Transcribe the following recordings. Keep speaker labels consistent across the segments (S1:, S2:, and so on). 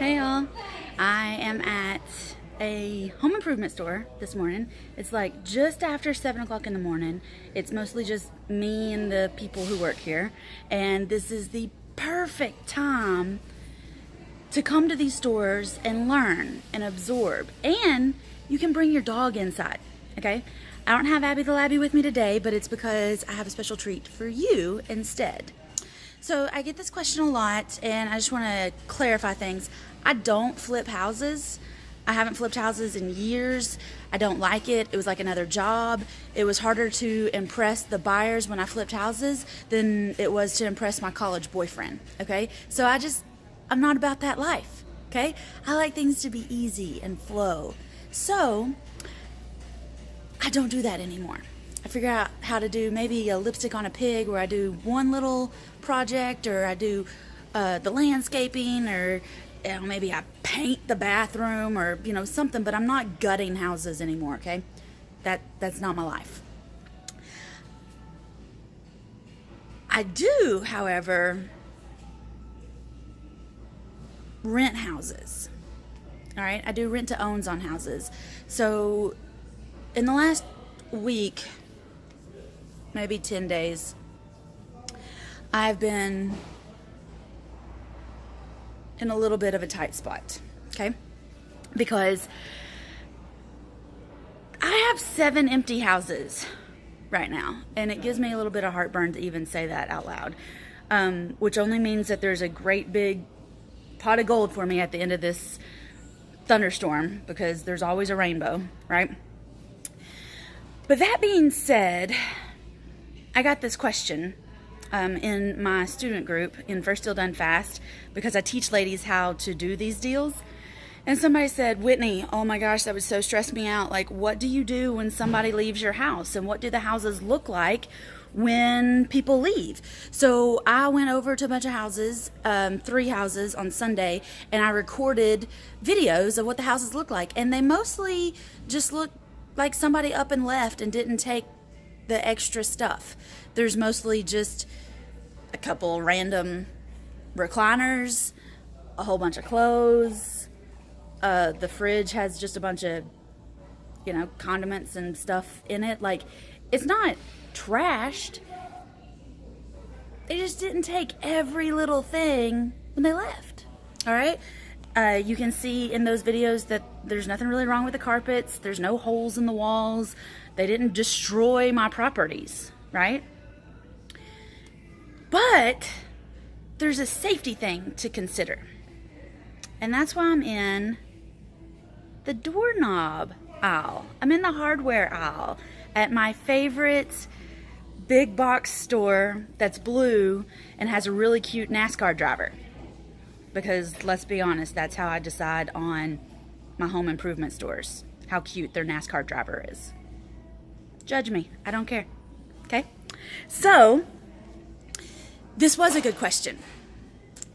S1: Hey y'all, I am at a home improvement store this morning. It's like just after 7 o'clock in the morning. It's mostly just me and the people who work here, and this is the perfect time to come to these stores and learn and absorb, and you can bring your dog inside, okay? I don't have Abby the Labby with me today, but it's because I have a special treat for you instead. So I get this question a lot, and I just want to clarify things. I don't flip houses. I haven't flipped houses in years. I don't like it. It was like another job. It was harder to impress the buyers when I flipped houses than it was to impress my college boyfriend, okay? So I'm not about that life, okay? I like things to be easy and flow. So I don't do that anymore. I figure out how to do maybe a lipstick on a pig, where I do one little project, or I do the landscaping, or maybe I paint the bathroom, or something. But I'm not gutting houses anymore. Okay, that's not my life. I do, however, rent houses. All right, I do rent to owns on houses. So in the last week, maybe 10 days, I've been in a little bit of a tight spot, okay? Because I have 7 empty houses right now, and it gives me a little bit of heartburn to even say that out loud, which only means that there's a great big pot of gold for me at the end of this thunderstorm, because there's always a rainbow, right? But that being said, I got this question in my student group in First Deal Done Fast, because I teach ladies how to do these deals. And somebody said, Whitney, oh my gosh, that would so stress me out. Like, what do you do when somebody leaves your house? And what do the houses look like when people leave? So I went over to a bunch of houses, 3 houses on Sunday, and I recorded videos of what the houses look like. And they mostly just look like somebody up and left and didn't take the extra stuff. There's mostly just a couple random recliners, a whole bunch of clothes. The fridge has just a bunch of, condiments and stuff in it. Like, it's not trashed. They just didn't take every little thing when they left. All right? You can see in those videos that there's nothing really wrong with the carpets. There's no holes in the walls. They didn't destroy my properties, right? But there's a safety thing to consider. And that's why I'm in the doorknob aisle. I'm in the hardware aisle at my favorite big box store that's blue and has a really cute NASCAR driver. Because let's be honest, that's how I decide on my home improvement stores, how cute their NASCAR driver is. Judge me, I don't care. Okay? So, this was a good question.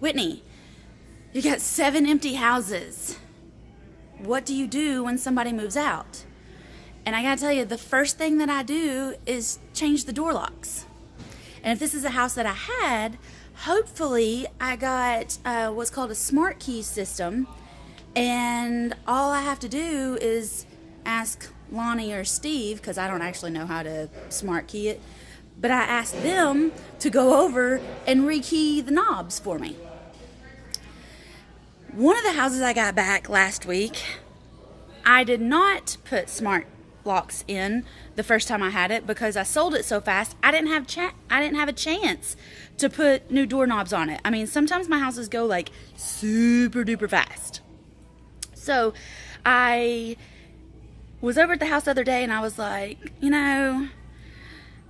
S1: Whitney, you got 7 empty houses. What do you do when somebody moves out? And I gotta tell you, the first thing that I do is change the door locks. And if this is a house that I had, hopefully I got what's called a smart key system, and all I have to do is ask Lonnie or Steve, because I don't actually know how to smart key it, but I asked them to go over and rekey the knobs for me. One of the houses I got back last week, I did not put smart locks in the first time I had it, because I sold it so fast. I didn't have a chance to put new doorknobs on it. I mean, sometimes my houses go like super duper fast. So I was over at the house the other day, and I was like,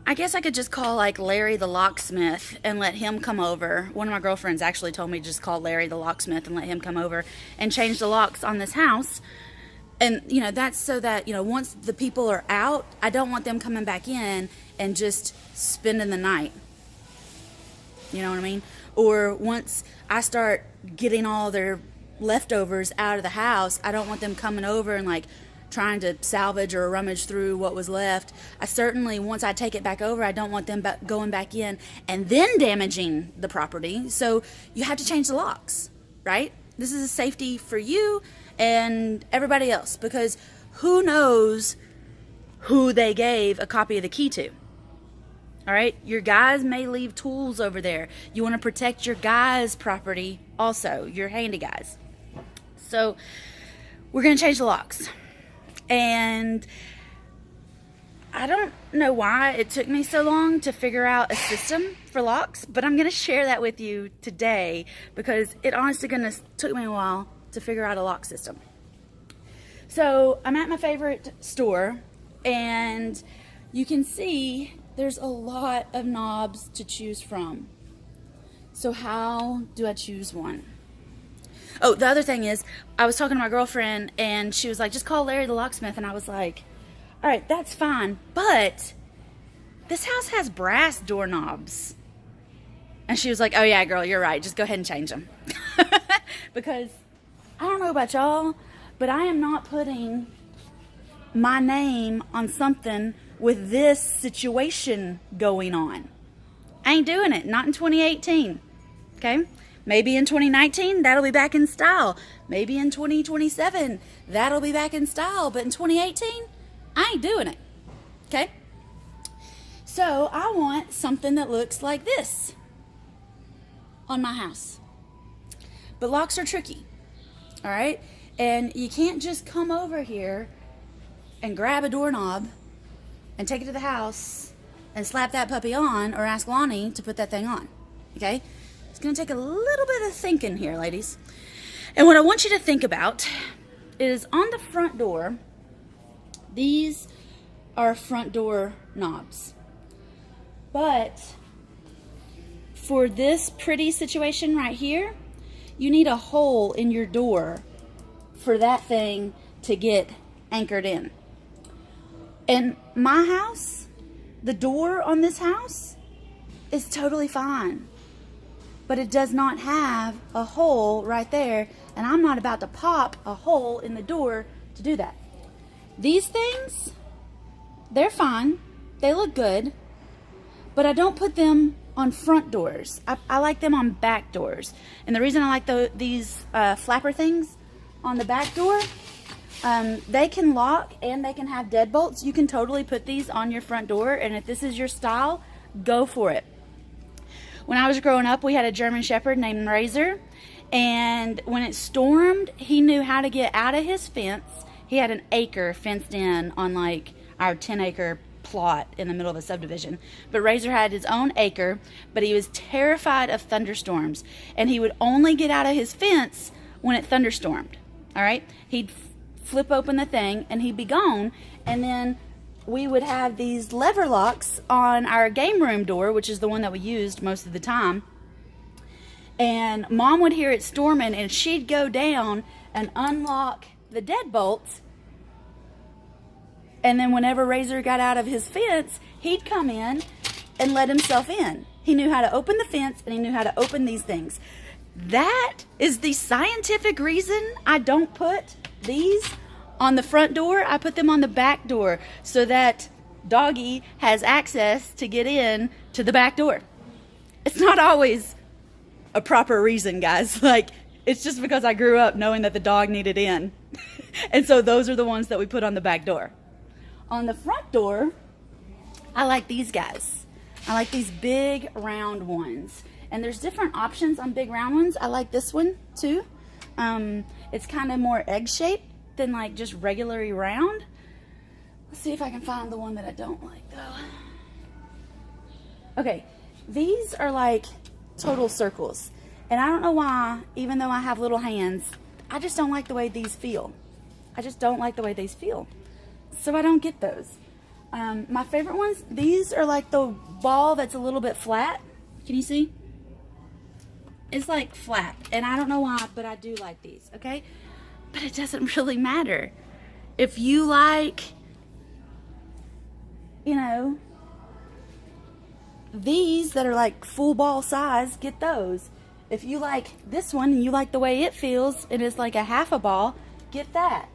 S1: I guess I could just call like Larry the locksmith and let him come over. One of my girlfriends actually told me to just call Larry the locksmith and let him come over and change the locks on this house. And, that's so that, once the people are out, I don't want them coming back in and just spending the night. You know what I mean? Or once I start getting all their leftovers out of the house, I don't want them coming over and like trying to salvage or rummage through what was left. I certainly, once I take it back over, I don't want them going back in and then damaging the property. So you have to change the locks, right? This is a safety for you and everybody else, because who knows who they gave a copy of the key to. All right, your guys may leave tools over there. You want to protect your guys' property also, your handy guys. So we're going to change the locks. And I don't know why it took me so long to figure out a system for locks, but I'm going to share that with you today because it honestly took me a while to figure out a lock system. So I'm at my favorite store, and you can see there's a lot of knobs to choose from. So how do I choose one? Oh, the other thing is, I was talking to my girlfriend, and she was like, just call Larry the locksmith. And I was like, all right, that's fine, but this house has brass doorknobs. And she was like, oh yeah, girl, you're right. Just go ahead and change them. Because I don't know about y'all, but I am not putting my name on something with this situation going on. I ain't doing it. Not in 2018. Okay? Maybe in 2019, that'll be back in style. Maybe in 2027, that'll be back in style. But in 2018, I ain't doing it. Okay? So I want something that looks like this on my house. But locks are tricky. All right? And you can't just come over here and grab a doorknob and take it to the house and slap that puppy on, or ask Lonnie to put that thing on. Okay? It's going to take a little bit of thinking here, ladies. And what I want you to think about is on the front door, these are front door knobs. But for this pretty situation right here, you need a hole in your door for that thing to get anchored in. In my house, the door on this house is totally fine, but it does not have a hole right there, and I'm not about to pop a hole in the door to do that. These things, they're fine, they look good, but I don't put them on front doors. I like them on back doors. And the reason I like these flapper things on the back door, they can lock and they can have deadbolts. You can totally put these on your front door, and if this is your style, go for it. When I was growing up, we had a German Shepherd named Razor, and when it stormed, he knew how to get out of his fence. He had an acre fenced in on like our 10-acre plot in the middle of a subdivision. But Razor had his own acre, but he was terrified of thunderstorms, and he would only get out of his fence when it thunderstormed. All right? He'd flip open the thing and he'd be gone, and then we would have these lever locks on our game room door, which is the one that we used most of the time. And Mom would hear it storming, and she'd go down and unlock the deadbolts. And then whenever Razor got out of his fence, he'd come in and let himself in. He knew how to open the fence, and he knew how to open these things. That is the scientific reason I don't put these on the front door. I put them on the back door so that Doggy has access to get in to the back door. It's not always a proper reason, guys. Like, it's just because I grew up knowing that the dog needed in. And so those are the ones that we put on the back door. On the front door, I like these guys. I like these big round ones. And there's different options on big round ones. I like this one too. It's kind of more egg-shaped than like just regularly round. Let's see if I can find the one that I don't like though. Okay, these are like total circles. And I don't know why, even though I have little hands, I just don't like the way these feel. I just don't like the way these feel. So I don't get those. My favorite ones, these are like the ball that's a little bit flat. Can you see? It's like flat, and I don't know why, but I do like these, okay? But it doesn't really matter. If you like, you know, these that are like full ball size, get those. If you like this one and you like the way it feels, it is like a half a ball, get that.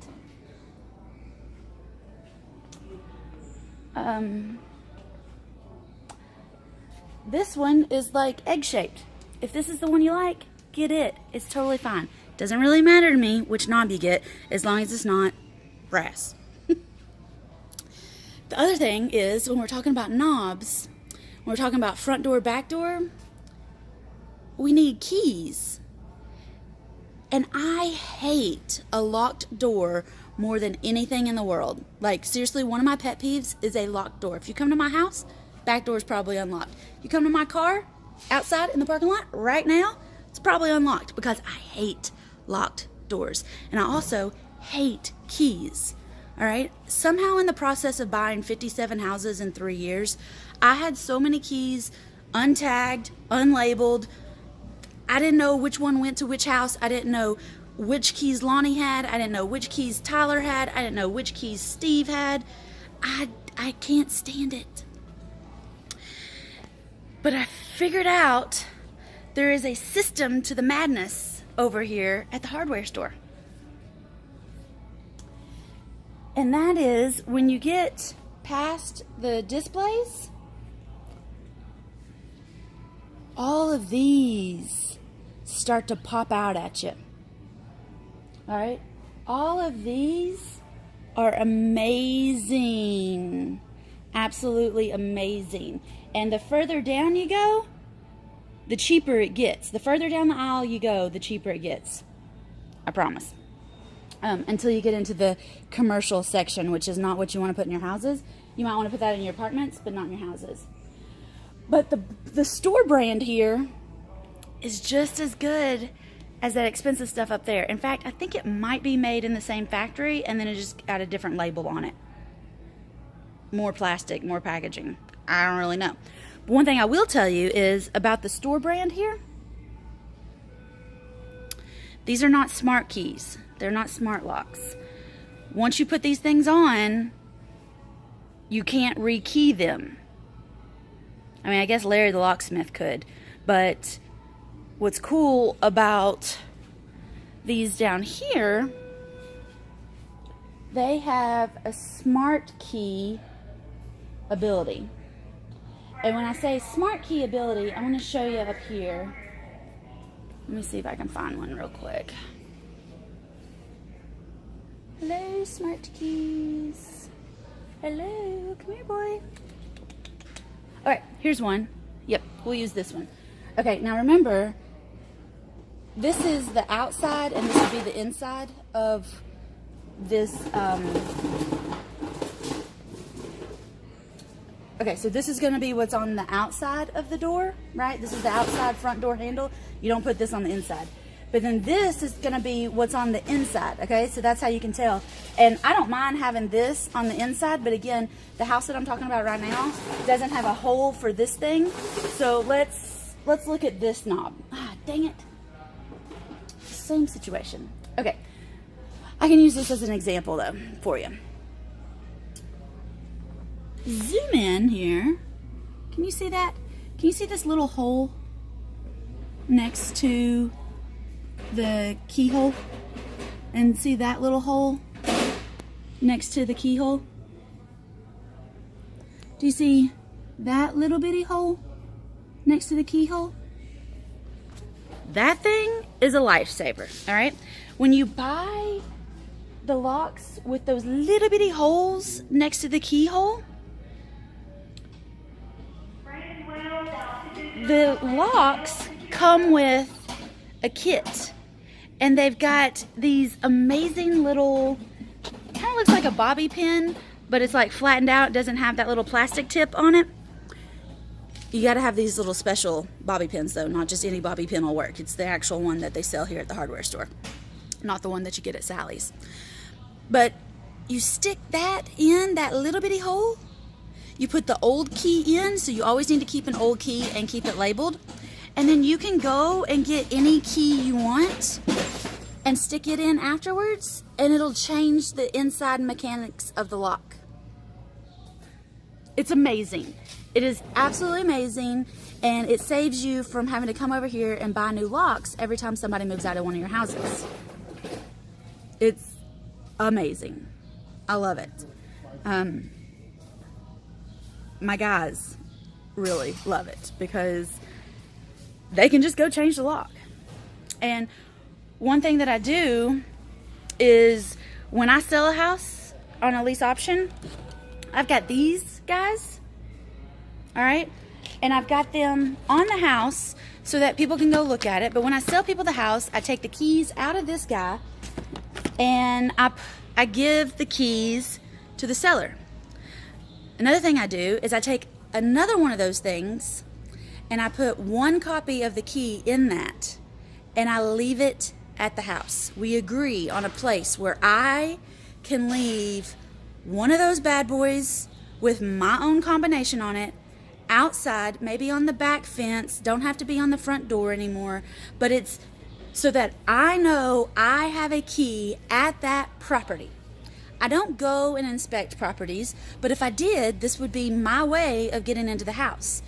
S1: This one is like egg-shaped. If this is the one you like, get it. It's totally fine. Doesn't really matter to me which knob you get, as long as it's not brass. The other thing is, when we're talking about knobs, when we're talking about front door, back door, we need keys. And I hate a locked door more than anything in the world. Like, seriously, one of my pet peeves is a locked door. If you come to my house, back door is probably unlocked. You come to my car, outside in the parking lot, right now, it's probably unlocked, because I hate locked doors. And I also hate keys. All right? Somehow in the process of buying 57 houses in 3 years, I had so many keys untagged, unlabeled. I didn't know which one went to which house. I didn't know which keys Lonnie had. I didn't know which keys Tyler had. I didn't know which keys Steve had. I can't stand it. But I figured out there is a system to the madness over here at the hardware store. And that is, when you get past the displays, all of these start to pop out at you. All right? All of these are amazing. Absolutely amazing. And the further down you go, the cheaper it gets. The further down the aisle you go, the cheaper it gets. I promise. Until you get into the commercial section, which is not what you want to put in your houses. You might want to put that in your apartments, but not in your houses. But the store brand here is just as good as that expensive stuff up there. In fact, I think it might be made in the same factory, and then it just got a different label on it. More plastic, more packaging. I don't really know. But one thing I will tell you is about the store brand here. These are not smart keys. They're not smart locks. Once you put these things on, you can't rekey them. I mean, I guess Larry the locksmith could, but what's cool about these down here, they have a smart key ability. And when I say smart key ability, I'm going to show you up here. Let me see if I can find one real quick. Hello, smart keys. Hello, come here, boy. All right, here's one. Yep, we'll use this one. Okay, now remember, this is the outside and this would be the inside of this. Okay, so this is going to be what's on the outside of the door, right? This is the outside front door handle. You don't put this on the inside. But then this is going to be what's on the inside, okay? So that's how you can tell. And I don't mind having this on the inside, but again, the house that I'm talking about right now doesn't have a hole for this thing. So let's look at this knob. Ah, dang it. Same situation. Okay. I can use this as an example, though, for you. Zoom in here. Can you see that? Can you see this little hole next to the keyhole? And see that little hole next to the keyhole? Do you see that little bitty hole next to the keyhole? That thing is a lifesaver, all right? When you buy the locks with those little bitty holes next to the keyhole, the locks come with a kit, and they've got these amazing little, kind of looks like a bobby pin, but it's like flattened out. It doesn't have that little plastic tip on it. You got to have these little special bobby pins, though. Not just any bobby pin will work. It's the actual one that they sell here at the hardware store, not the one that you get at Sally's. But you stick that in that little bitty hole. You put the old key in, so you always need to keep an old key and keep it labeled. And then you can go and get any key you want and stick it in afterwards, and it'll change the inside mechanics of the lock. It's amazing. It is absolutely amazing, and it saves you from having to come over here and buy new locks every time somebody moves out of one of your houses. It's amazing. I love it. My guys really love it because they can just go change the lock. And one thing that I do is when I sell a house on a lease option, I've got these guys, all right? And I've got them on the house so that people can go look at it. But when I sell people the house, I take the keys out of this guy and I give the keys to the seller. Another thing I do is I take another one of those things and I put one copy of the key in that and I leave it at the house. We agree on a place where I can leave one of those bad boys with my own combination on it outside, maybe on the back fence, don't have to be on the front door anymore, but it's so that I know I have a key at that property. I don't go and inspect properties, but if I did, this would be my way of getting into the house.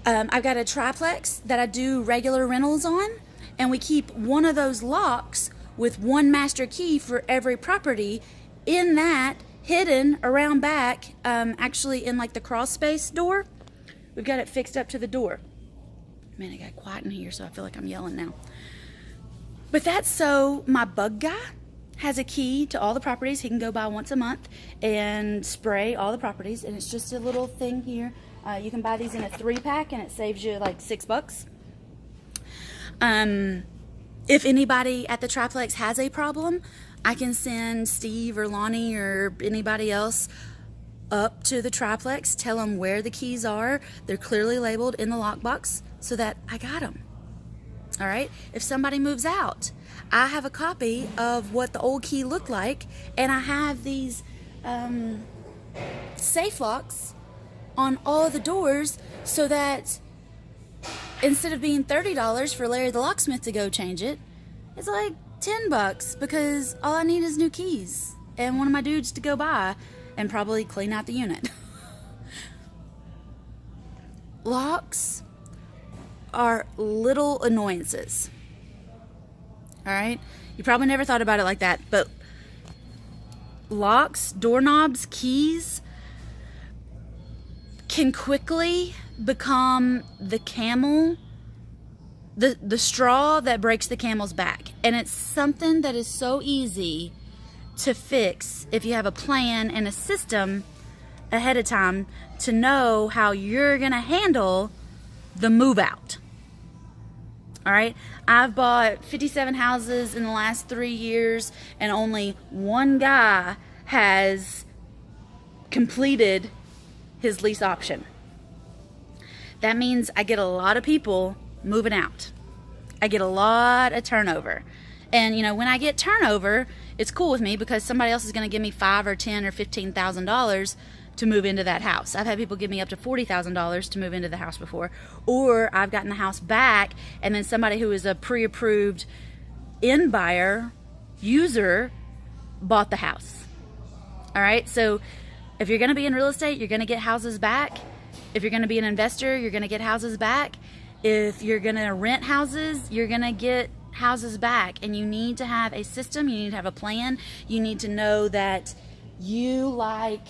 S1: I've got a triplex that I do regular rentals on, and we keep one of those locks with one master key for every property in that, hidden around back, actually in like the crawl space door. We've got it fixed up to the door. Man, it got quiet in here, so I feel like I'm yelling now. But that's so my bug guy has a key to all the properties. He can go by once a month and spray all the properties, and it's just a little thing here. You can buy these in a 3-pack, and it saves you like $6. If anybody at the triplex has a problem, I can send Steve or Lonnie or anybody else up to the triplex, tell them where the keys are. They're clearly labeled in the lockbox so that I got them. All right? If somebody moves out, I have a copy of what the old key looked like, and I have these safe locks on all the doors so that instead of being $30 for Larry the locksmith to go change it, it's like $10 because all I need is new keys and one of my dudes to go by and probably clean out the unit. Locks are little annoyances. All right? You probably never thought about it like that, but locks, doorknobs, keys can quickly become the camel, the straw that breaks the camel's back. And it's something that is so easy to fix if you have a plan and a system ahead of time to know how you're going to handle the move out. All right, I've bought 57 houses in the last 3 years, and only one guy has completed his lease option. That means I get a lot of people moving out. I get a lot of turnover. And you know, when I get turnover, it's cool with me because somebody else is going to give me $5,000 or $10,000 or $15,000 to move into that house. I've had people give me up to $40,000 to move into the house before, or I've gotten the house back and then somebody who is a pre-approved end buyer user bought the house. All right, so if you're going to be in real estate, you're going to get houses back. If you're going to be an investor, you're going to get houses back. If you're going to rent houses, you're going to get houses back. And you need to have a system, you need to have a plan. You need to know that you like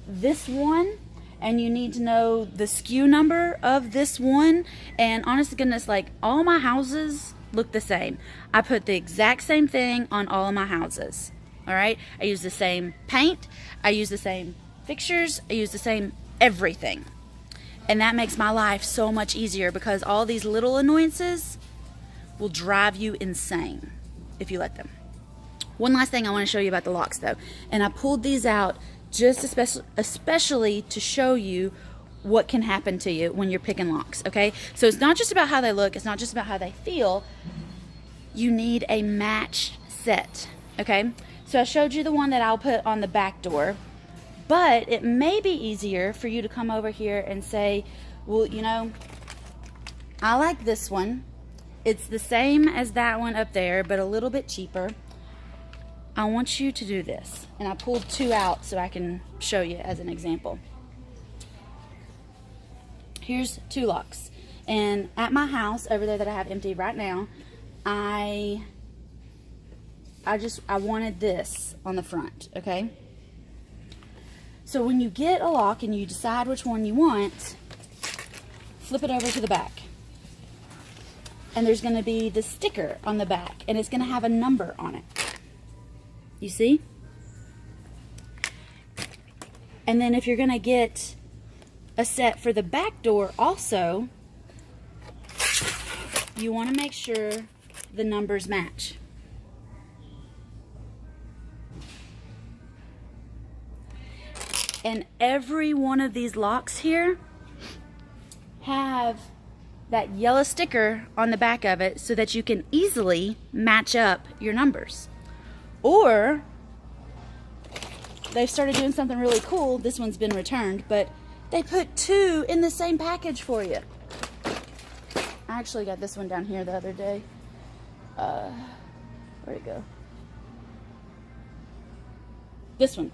S1: this one, and you need to know the SKU number of this one. And honest to goodness, like, all my houses look the same. I put the exact same thing on all of my houses. All right, I use the same paint, I use the same fixtures, I use the same everything. And that makes my life so much easier because all these little annoyances will drive you insane if you let them. One last thing I want to show you about the locks though, and I pulled these out just especially to show you what can happen to you when you're picking locks, okay? So it's not just about how they look, it's not just about how they feel. You need a match set, okay? So I showed you the one that I'll put on the back door, but it may be easier for you to come over here and say, well, you know, I like this one. It's the same as that one up there, but a little bit cheaper. I want you to do this. And I pulled 2 out so I can show you as an example. Here's 2 locks. And at my house over there that I have empty right now, I wanted this on the front, okay? So when you get a lock and you decide which one you want, flip it over to the back. and there's going to be the sticker on the back, and it's going to have a number on it. You see? And then if you're going to get a set for the back door also, you want to make sure the numbers match. And every one of these locks here have that yellow sticker on the back of it so that you can easily match up your numbers. Or they've started doing something really cool. This one's been returned, but they put 2 in the same package for you. I actually got this one down here the other day. Where'd it go? This one.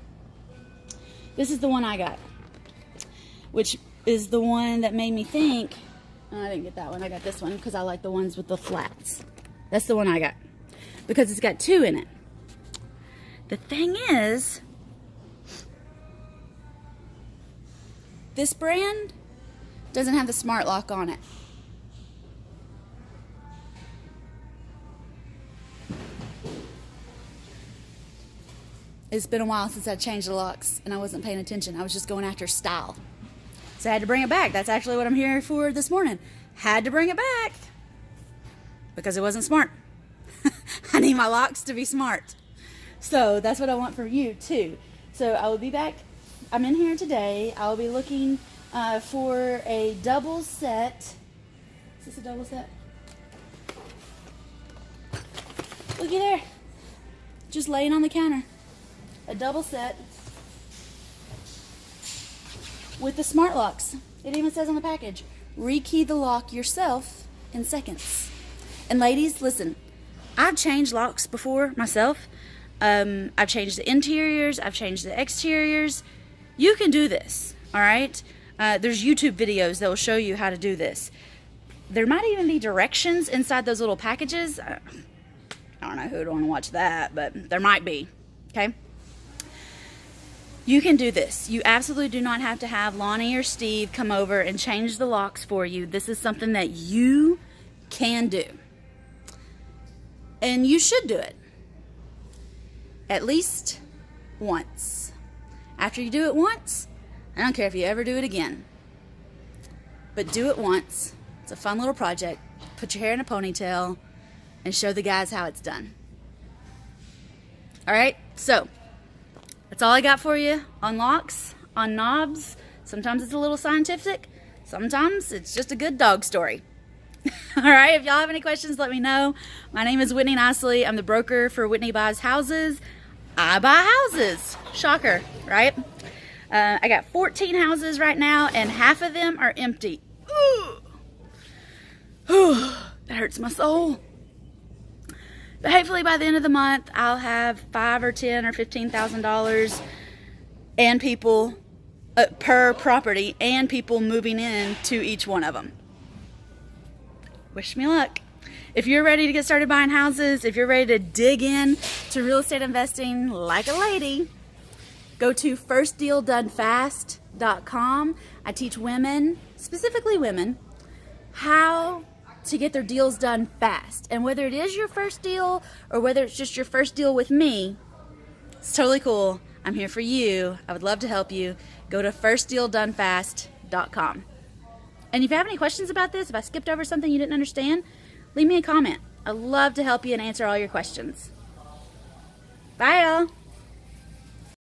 S1: This is the one I got, which is the one that made me think, oh, I didn't get that one. I got this one because I like the ones with the flats. That's the one I got because it's got 2 in it. The thing is, this brand doesn't have the smart lock on it. It's been a while since I changed the locks and I wasn't paying attention. I was just going after style. So I had to bring it back. That's actually what I'm here for this morning. Had to bring it back because it wasn't smart. I need my locks to be smart. So that's what I want for you too. So I will be back. I'm in here today. I will be looking for a double set. Is this a double set? Looky there. Just laying on the counter. A double set with the smart locks. It even says on the package, rekey the lock yourself in seconds. And ladies, listen, I've changed locks before myself. I've changed the interiors, I've changed the exteriors. You can do this, all right? There's YouTube videos that will show you how to do this. There might even be directions inside those little packages. I don't know who would want to watch that, but there might be, okay? You can do this. You absolutely do not have to have Lonnie or Steve come over and change the locks for you. This is something that you can do. And you should do it. At least once. After you do it once, I don't care if you ever do it again. But do it once. It's a fun little project. Put your hair in a ponytail and show the guys how it's done. All right, so that's all I got for you on locks, on knobs. Sometimes it's a little scientific. Sometimes it's just a good dog story. All right, if y'all have any questions, let me know. My name is Whitney Nicely. I'm the broker for Whitney Buys Houses. I buy houses. Shocker, right? I got 14 houses right now, and half of them are empty. Ooh. That hurts my soul. But hopefully by the end of the month, I'll have $5,000 or $10,000 or $15,000 and people per property, and people moving in to each one of them. Wish me luck. If you're ready to get started buying houses, if you're ready to dig in to real estate investing like a lady, go to firstdealdonefast.com. I teach women, specifically women, how to get their deals done fast. And whether it is your first deal or whether it's just your first deal with me, it's totally cool. I'm here for you. I would love to help you. Go to firstdealdonefast.com. And if you have any questions about this, if I skipped over something you didn't understand, leave me a comment. I'd love to help you and answer all your questions. Bye, y'all.